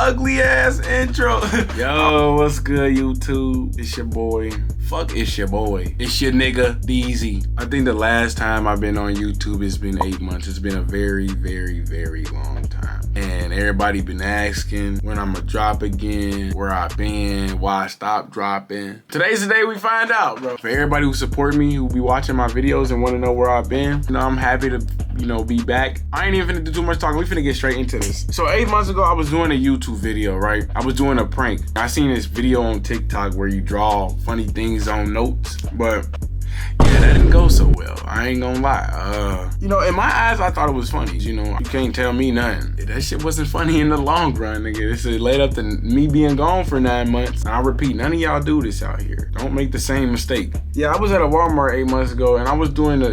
ugly ass intro. Yo, what's good, YouTube? It's your boy. Fuck, it's your boy. It's your nigga, DZ. I think the last time I've been on YouTube, it's been 8 months. It's been a very, very, very long time. And everybody been asking when I'ma drop again, where I been, why I stopped dropping. Today's the day we find out, bro. For everybody who support me, who be watching my videos and want to know where I've been, I'm happy to, be back. I ain't even finna do too much talking. We finna get straight into this. So 8 months ago, I was doing a YouTube video, right? I was doing a prank. I seen this video on TikTok where you draw funny things on notes, but yeah, that didn't go so well. I ain't gonna lie. In my eyes, I thought it was funny. You can't tell me nothing. That shit wasn't funny in the long run, nigga. This is led up to me being gone for 9 months. And I repeat, none of y'all do this out here. Don't make the same mistake. Yeah, I was at a Walmart 8 months ago and I was doing a,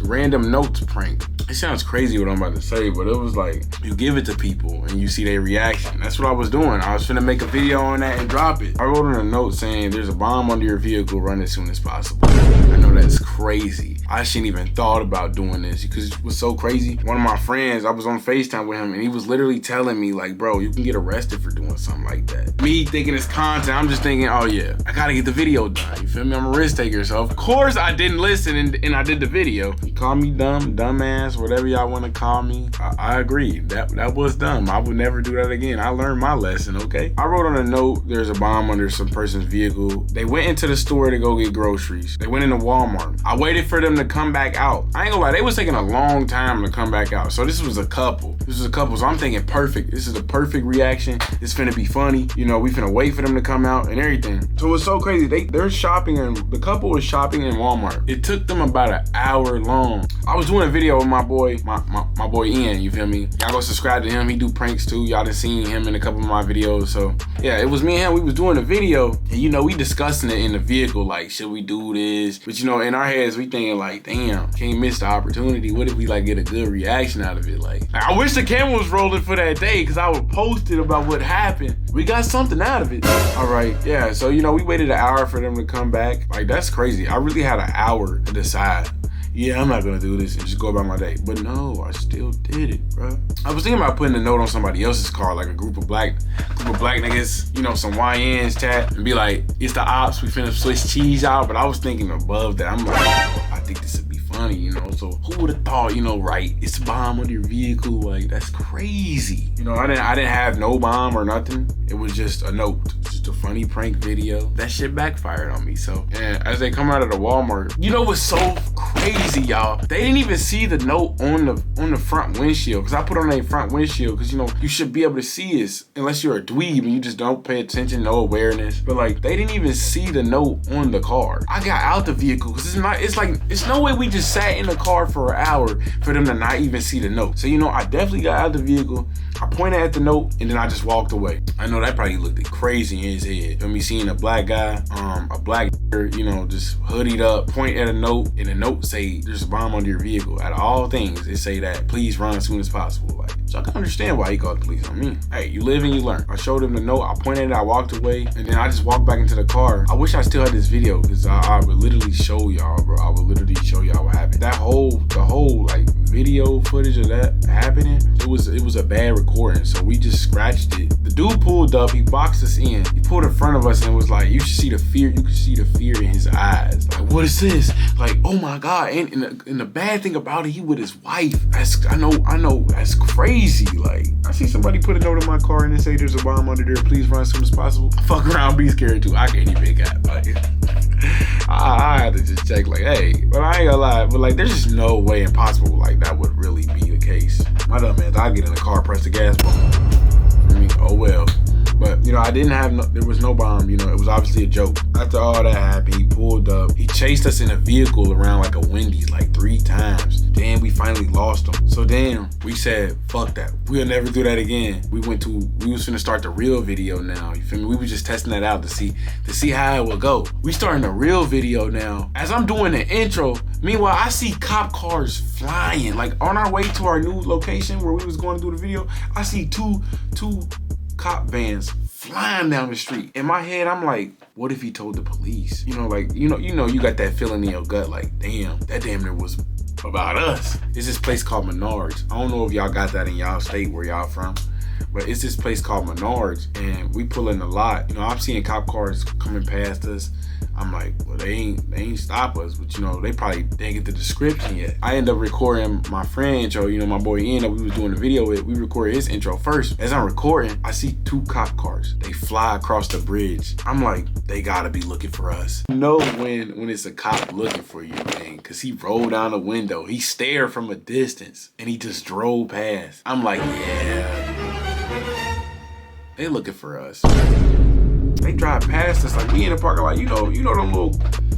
random notes prank. It sounds crazy what I'm about to say, but it was like, you give it to people and you see their reaction. That's what I was doing. I was finna make a video on that and drop it. I wrote in a note saying, there's a bomb under your vehicle, run as soon as possible. I know that's crazy. I shouldn't even thought about doing this because it was so crazy. One of my friends, I was on FaceTime with him and he was literally telling me like, bro, you can get arrested for doing something like that. Me thinking it's content, I'm just thinking, oh yeah, I gotta get the video done. You feel me? I'm a risk taker. So of course I didn't listen and I did the video. He called me dumb, dumbass, whatever y'all want to call me. I agree. That was dumb. I would never do that again. I learned my lesson, okay? I wrote on a note, there's a bomb under some person's vehicle. They went into the store to go get groceries. They went into Walmart. I waited for them to come back out. I ain't gonna lie, they was taking a long time to come back out. So this was a couple. So I'm thinking perfect. This is a perfect reaction. It's finna be funny. We finna wait for them to come out and everything. So it was so crazy. They're shopping and the couple was shopping in Walmart. It took them about an hour long. I was doing a video with my boy, my boy Ian, you feel me? Y'all go subscribe to him. He do pranks too. Y'all done seen him in a couple of my videos. So yeah, it was me and him. We was doing a video and we discussing it in the vehicle, like, should we do this? But in our heads, we thinking like, damn, can't miss the opportunity. What if we get a good reaction out of it? Like, I wish the camera was rolling for that day because I would post it about what happened. We got something out of it. All right, yeah. So, we waited an hour for them to come back. Like, that's crazy. I really had an hour to decide. Yeah, I'm not gonna do this and just go about my day. But no, I still did it, bro. I was thinking about putting a note on somebody else's car, like a group of black niggas, some YNs chat, and be like, it's the ops, we finna switch cheese out. But I was thinking above that. I'm like, I think this would be funny, so who would have thought, right, it's a bomb under your vehicle, like, that's crazy. I didn't have no bomb or nothing. It was just a note, just a funny prank video. That shit backfired on me. So, and as they come out of the Walmart, what's so crazy, y'all? They didn't even see the note on the front windshield, because I put on a front windshield, because you should be able to see this unless you're a dweeb and you just don't pay attention, no awareness. But like, they didn't even see the note on the car. I got out the vehicle because it's no way we just sat in the car for an hour for them to not even see the note. So I definitely got out the vehicle. I pointed at the note and then I just walked away. I know that probably looked crazy in his head. Me seeing a black guy, a black, just hoodied up, point at a note, and the note say there's a bomb under your vehicle. Out of all things, it say that please run as soon as possible. Like, so I can understand why he called the police on me. Hey, you live and you learn. I showed him the note, I pointed it, I walked away, and then I just walked back into the car. I wish I still had this video because I would literally show y'all, bro. I would literally show y'all what happened. The whole video footage of that happening, it was a bad recording, so we just scratched it. The dude pulled up, he boxed us in, he pulled in front of us and was like, you should see the fear, you could see the fear in his eyes. Like, what is this? Like, oh my God. And the bad thing about it, he with his wife. I know, that's crazy. Like, I see somebody put a note in my car and they say there's a bomb under there, please run as soon as possible. I fuck around, be scared too. I can't even get, like, I had to just check, like, hey, but I ain't gonna lie, but like, there's just no way impossible like that would really be the case. My dumb man, I get in the car, press the gas button. Oh well. But, I didn't have there was no bomb, it was obviously a joke. After all that happened, he pulled up. He chased us in a vehicle around like a Wendy's like 3 times. Then we finally lost him. So then we said, fuck that. We'll never do that again. We was finna start the real video now. You feel me? We were just testing that out to see how it would go. We starting a real video now. As I'm doing the intro, meanwhile, I see cop cars flying. Like, on our way to our new location where we was going to do the video, I see two cop vans flying down the street. In my head, I'm like, what if he told the police? You got that feeling in your gut, like, damn, that damn near was about us. It's this place called Menards. I don't know if y'all got that in y'all state where y'all from. but it's this place called Menards, and we pull in a lot. You know, I'm seeing cop cars coming past us. I'm like, well, they ain't stop us, but you know, they probably didn't get the description yet. I end up recording my friend intro, you know, my boy Ian that we was doing the video with, we recorded his intro first. As I'm recording, I see 2 cop cars. They fly across the bridge. I'm like, they gotta be looking for us. You know when it's a cop looking for you, man, cause he rolled down the window. He stared from a distance and he just drove past. I'm like, yeah, they looking for us. They drive past us like we in the parking lot. You know them little,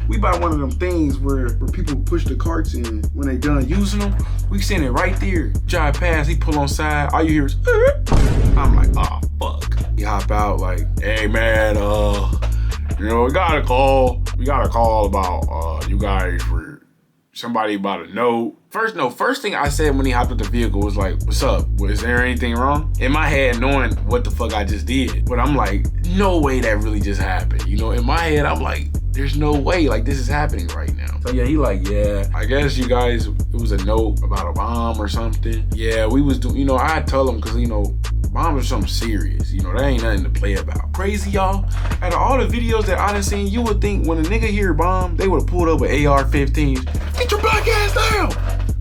we buy one of them things where people push the carts in when they done using them. We sitting right there. Drive past, he pull on side. All you hear is, I'm like, oh fuck. He hop out like, hey man, you know, we got a call about you guys for somebody about a note. First thing I said when he hopped with the vehicle was like, what's up? Was there anything wrong? In my head, knowing what the fuck I just did. But I'm like, no way that really just happened. You know, in my head, I'm like, there's no way like this is happening right now. So yeah, he like, yeah, I guess you guys, it was a note about a bomb or something. Yeah, we was doing, you know, I tell him cause you know, bombs are something serious. You know, that ain't nothing to play about. Crazy, y'all. Out of all the videos that I done seen, you would think when a nigga hear bomb, they would have pulled up with AR-15s. Get your black ass down!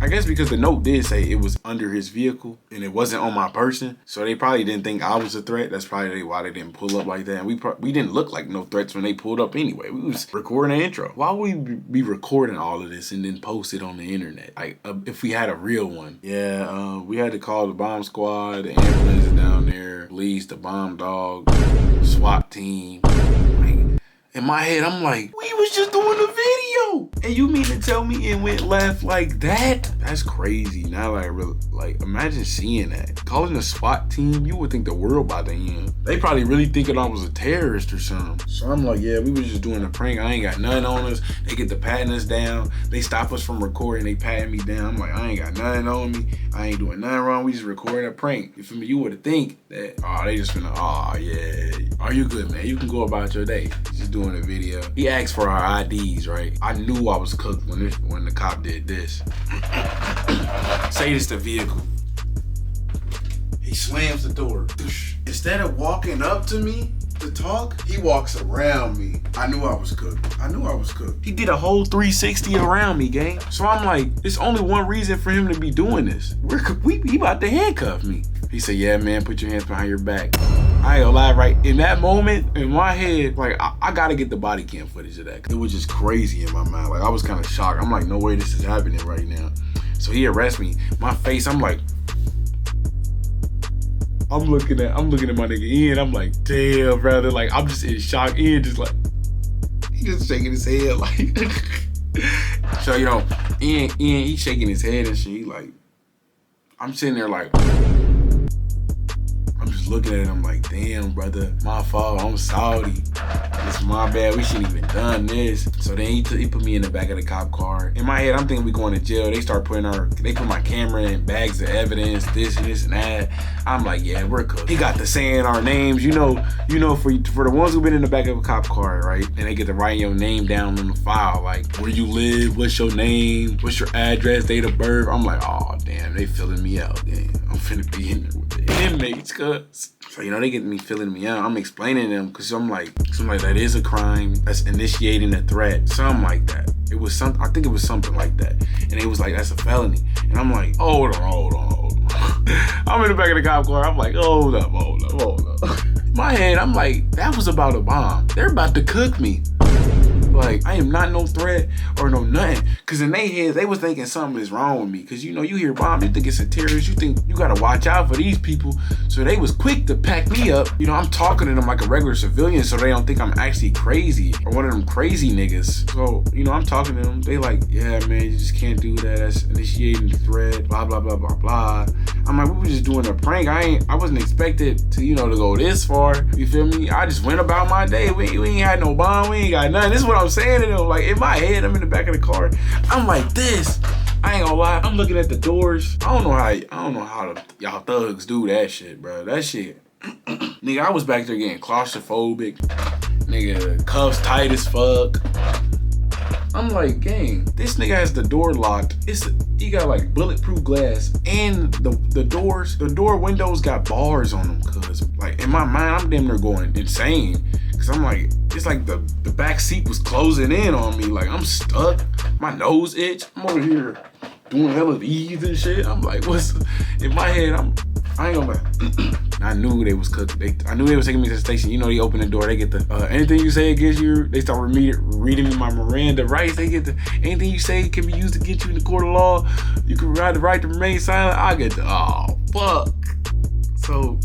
I guess because the note did say it was under his vehicle and it wasn't on my person, so they probably didn't think I was a threat. That's probably why they didn't pull up like that. And we didn't look like no threats when they pulled up anyway. We was recording an intro. Why would we be recording all of this and then post it on the internet? Like, if we had a real one. Yeah, we had to call the bomb squad, the ambulance down there, police, the bomb dog, SWAT team. In my head, I'm like, we was just doing a video. And you mean to tell me it went left like that? That's crazy. Now I really, like, imagine seeing that. Calling the SWAT team, you would think the world about to end. They probably really thinking I was a terrorist or something. So I'm like, yeah, we was just doing a prank. I ain't got nothing on us. They get to patting us down. They stop us from recording. They patting me down. I'm like, I ain't got nothing on me. I ain't doing nothing wrong. We just recording a prank. You feel me? You would think that, oh, they just finna, oh, yeah. Are you good, man? You can go about your day. Just doing a video. He asked for our IDs, right? I knew I was cooked when the cop did this. Say this the vehicle. He slams the door. Instead of walking up to me to talk, he walks around me. I knew I was cooked. He did a whole 360 around me, gang. So I'm like, there's only one reason for him to be doing this. He about to handcuff me. He said, yeah, man, put your hands behind your back. I ain't gonna lie, right? In that moment, in my head, like, I gotta get the body cam footage of that. It was just crazy in my mind. Like, I was kind of shocked. I'm like, no way this is happening right now. So he arrests me. My face, I'm like, I'm looking at my nigga Ian. I'm like, damn, brother. Like, I'm just in shock. Ian just like, he just shaking his head like. So, you know, Ian, he shaking his head and shit. He like, I'm sitting there like, I'm just looking at him like, damn, brother, my fault, I'm sorry. It's my bad, we shouldn't even done this. So then he put me in the back of the cop car. In my head, I'm thinking we going to jail. They put my camera in bags of evidence, this and that. I'm like, yeah, we're cooked. He got to saying our names, you know, for the ones who've been in the back of a cop car, right? And they get to write your name down on the file, like where you live, what's your name, what's your address, date of birth. I'm like, oh damn, they filling me out. Damn, I'm finna be in there with the inmates, cuz. So, you know, they get me filling me out. I'm explaining to them because I'm like, that is a crime. That's initiating a threat. Something like that. I think it was something like that. And it was like, that's a felony. And I'm like, hold on. I'm in the back of the cop car. I'm like, hold up. My head, I'm like, that was about a bomb. They're about to cook me. Like, I am not no threat or no nothing. Cause in their heads, they was thinking something is wrong with me. Cause you know, you hear bomb, you think it's a terrorist, you think you gotta watch out for these people. So they was quick to pack me up. You know, I'm talking to them like a regular civilian so they don't think I'm actually crazy or one of them crazy niggas. So, you know, I'm talking to them. They like, yeah, man, you just can't do that. That's initiating the threat, blah, blah, blah, blah, blah. I'm like, we were just doing a prank. I wasn't expected to, you know, to go this far. You feel me? I just went about my day. We ain't had no bomb. We ain't got nothing. This is what I'm saying to them. Like, in my head, I'm in the back of the car. I'm like this. I ain't gonna lie. I'm looking at the doors. I don't know how y'all thugs do that shit, bro. That shit. Nigga, I was back there getting claustrophobic. Nigga, cuffs tight as fuck. I'm like, gang, this nigga has the door locked. He got like bulletproof glass, and the door windows got bars on them. Cause like in my mind, I'm damn near going insane. Cause I'm like, it's like the back seat was closing in on me. Like I'm stuck. My nose itch. I'm over here doing hella E's and shit. I'm like, what's in my head? I ain't gonna lie. I knew they was cooking. I knew they was taking me to the station. You know, they open the door. They get the anything you say against you. They start reading me my Miranda rights. They get the anything you say can be used to get you in the court of law. You can ride the right to remain silent. I get the fuck. So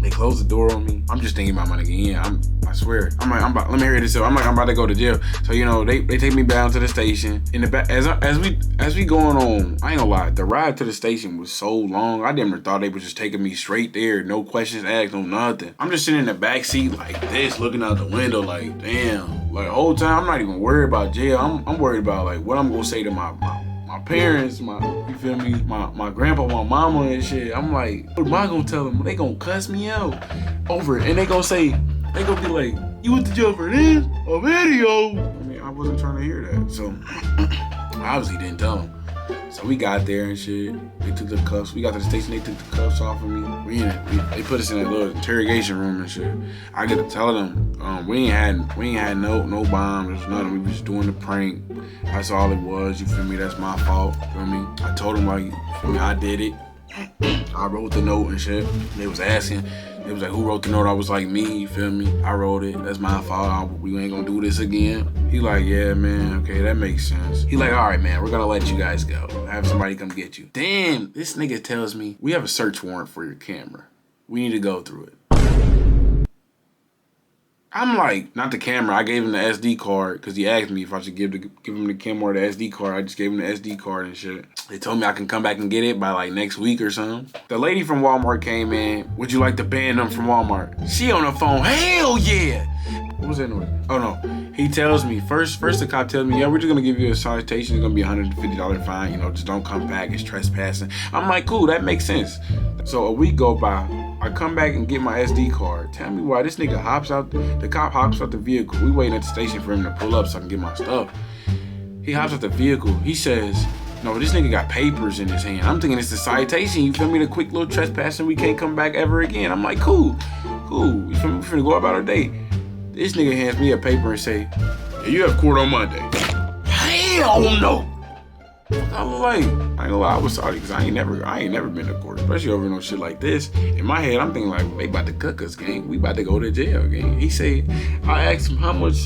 they close the door on me. I'm just thinking about my nigga. Yeah, I swear. Let me hear this out. I'm about to go to jail. So you know, they take me down to the station. In the back, as we going on, I ain't gonna lie, the ride to the station was so long. I damn near thought they were just taking me straight there, no questions asked, no nothing. I'm just sitting in the back seat like this, looking out the window, like damn. Like the whole time, I'm not even worried about jail. I'm worried about like what I'm gonna say to my parents, you feel me, my grandpa, my mama and shit. I'm like, what am I gonna tell them? They gonna cuss me out over it, and they gonna be like, you went to jail for this? A video? I mean, I wasn't trying to hear that, so I obviously didn't tell them. So we got there and shit. They took the cuffs. We got to the station. They took the cuffs off of me. They put us in that little interrogation room and shit. I get to tell them we ain't had no bombs, nothing. We was just doing the prank. That's all it was. You feel me? That's my fault. You feel me? I told them like, you feel me? I did it. I wrote the note and shit. They was asking. It was like, who wrote the note? I was like, me, you feel me? I wrote it. That's my fault. We ain't gonna do this again. He like, yeah, man, okay, that makes sense. He like, all right, man, we're gonna let you guys go. Have somebody come get you. Then this nigga tells me, we have a search warrant for your camera. We need to go through it. I'm like, not the camera. I gave him the SD card because he asked me if I should give him the camera or the SD card. I just gave him the SD card and shit. They told me I can come back and get it by like next week or something. The lady from Walmart came in. Would you like to ban them from Walmart? She on the phone. Hell yeah. What was that noise? Oh no. He tells me, first the cop tells me, yeah, we're just gonna give you a citation. It's gonna be $150 fine. You know, just don't come back. It's trespassing. I'm like, cool, that makes sense. So a week go by. I come back and get my SD card. Tell me why this nigga the cop hops out the vehicle. We waiting at the station for him to pull up so I can get my stuff. He hops out the vehicle. He says, no, this nigga got papers in his hand. I'm thinking it's the citation. You feel me? The quick little trespassing. We can't come back ever again. I'm like, cool. You feel me? We finna go about our day. This nigga hands me a paper and say, yeah, you have court on Monday. Hell no. I'm like, I ain't gonna lie, I was sorry because I ain't never been to court, especially over no shit like this. In my head, I'm thinking like, they about to cook us, gang. We about to go to jail, gang. He said, I asked him how much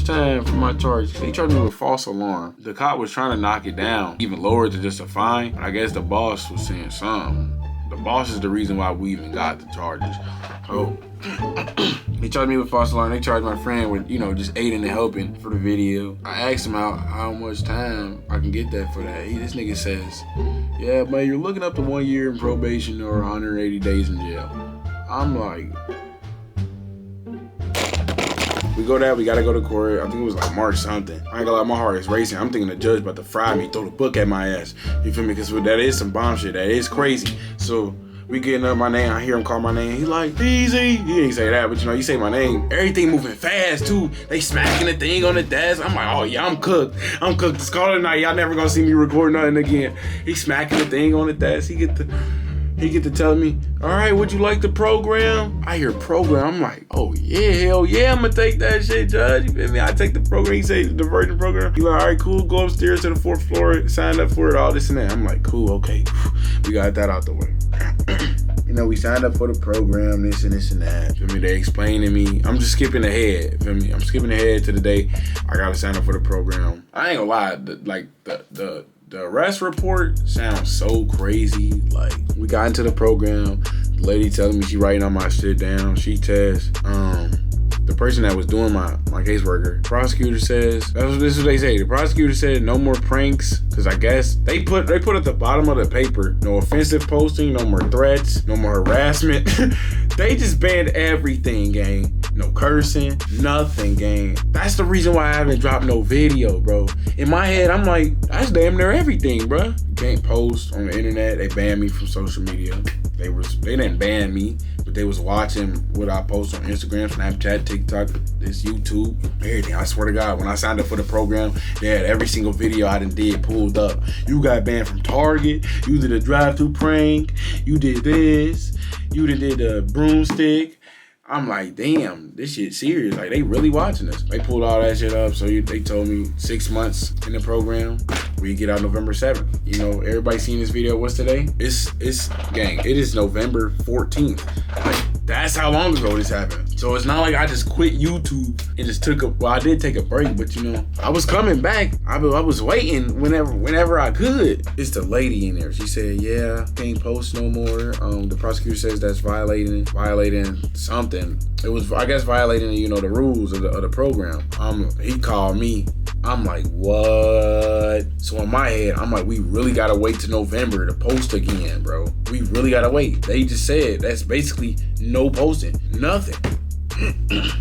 time for my charge. They charged me with false alarm. The cop was trying to knock it down, even lower to just a fine. But I guess the boss was saying something. The boss is the reason why we even got the charges. So they charged me with false alarm. They charged my friend with, just aiding and helping for the video. I asked him how much time I can get that for that. This nigga says, yeah, man, you're looking up to 1 year in probation or 180 days in jail. I'm like, we go there, we gotta go to court. I think it was like March something. I ain't gonna lie, my heart is racing. I'm thinking the judge about to fry me, throw the book at my ass. You feel me? Because that is some bomb shit. That is crazy. So we getting up my name. I hear him call my name. He like, easy. He ain't say that, but you say my name. Everything moving fast too. They smacking the thing on the desk. I'm like, oh yeah, I'm cooked. It's call of the night. Y'all never gonna see me record nothing again. He smacking the thing on the desk. He get to telling me, all right, would you like the program? I hear program. I'm like, oh yeah, hell yeah, I'm gonna take that shit, Judge. You feel me? I take the program. He say the diversion program. He like, all right, cool. Go upstairs to the 4th floor. Sign up for it. All this and that. I'm like, cool, okay. We got that out the way. We signed up for the program, this and this and that. Feel me? They explain to me. I'm just skipping ahead. Feel me? I'm skipping ahead to the day I gotta sign up for the program. I ain't gonna lie. The arrest report sounds so crazy. Like, we got into the program. The lady telling me she writing all my shit down. She tests. The person that was doing my caseworker, prosecutor says, this is what they say. The prosecutor said no more pranks, because I guess they put at the bottom of the paper, no offensive posting, no more threats, no more harassment. They just banned everything, gang. No cursing, nothing, gang. That's the reason why I haven't dropped no video, bro. In my head, I'm like, that's damn near everything, bro. You can't post on the internet. They banned me from social media. They didn't ban me, but they was watching what I post on Instagram, Snapchat, TikTok, this YouTube, everything. I swear to God, when I signed up for the program, they had every single video I done did pulled up. You got banned from Target, you did a drive-through prank, you did this, you did a broomstick. I'm like, damn, this shit serious. Like, they really watching us. They pulled all that shit up. So they told me 6 months in the program. We get out November 7th. You know, everybody seen this video. What's today? It's gang. It is November 14th. Like, that's how long ago this happened. So it's not like I just quit YouTube and just I did take a break, but you know, I was coming back. I was waiting whenever I could. It's the lady in there. She said, yeah, can't post no more. The prosecutor says that's violating something. It was, I guess, violating, you know, the rules of the program. He called me. I'm like, what? So in my head, I'm like, we really gotta wait till November to post again, bro. We really gotta wait. They just said that's basically no posting, nothing.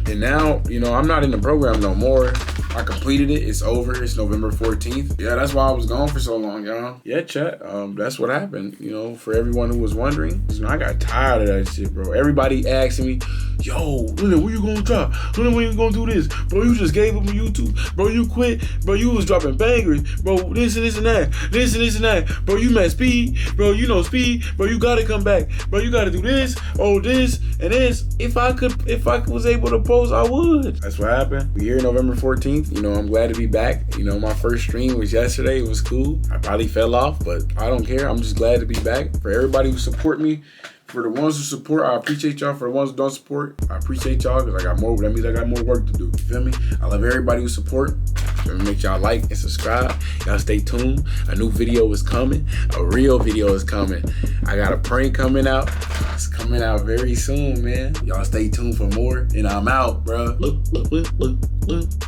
And now, you know, I'm not in the program no more. I completed it. It's over. It's November 14th. Yeah, that's why I was gone for so long, y'all. Yeah, chat. That's what happened. You know, for everyone who was wondering, you know, I got tired of that shit, bro. Everybody asking me, yo, Lil, when you gonna drop? Lil, when you gonna do this? Bro, you just gave up on YouTube. Bro, you quit. Bro, you was dropping bangers. Bro, this and this and that. This and this and that. Bro, you met Speed. Bro, you know Speed. Bro, you gotta come back. Bro, you gotta do this. Oh, this and this. If I was able to post, I would. That's what happened. We here November 14th. You know, I'm glad to be back. You know, my first stream was yesterday. It was cool. I probably fell off, but I don't care. I'm just glad to be back. For everybody who support me, for the ones who support, I appreciate y'all. For the ones who don't support, I appreciate y'all because that means I got more work to do. You feel me? I love everybody who support. Make y'all like and subscribe. Y'all stay tuned. A new video is coming. A real video is coming. I got a prank coming out. It's coming out very soon, man. Y'all stay tuned for more. And I'm out, bro. Look.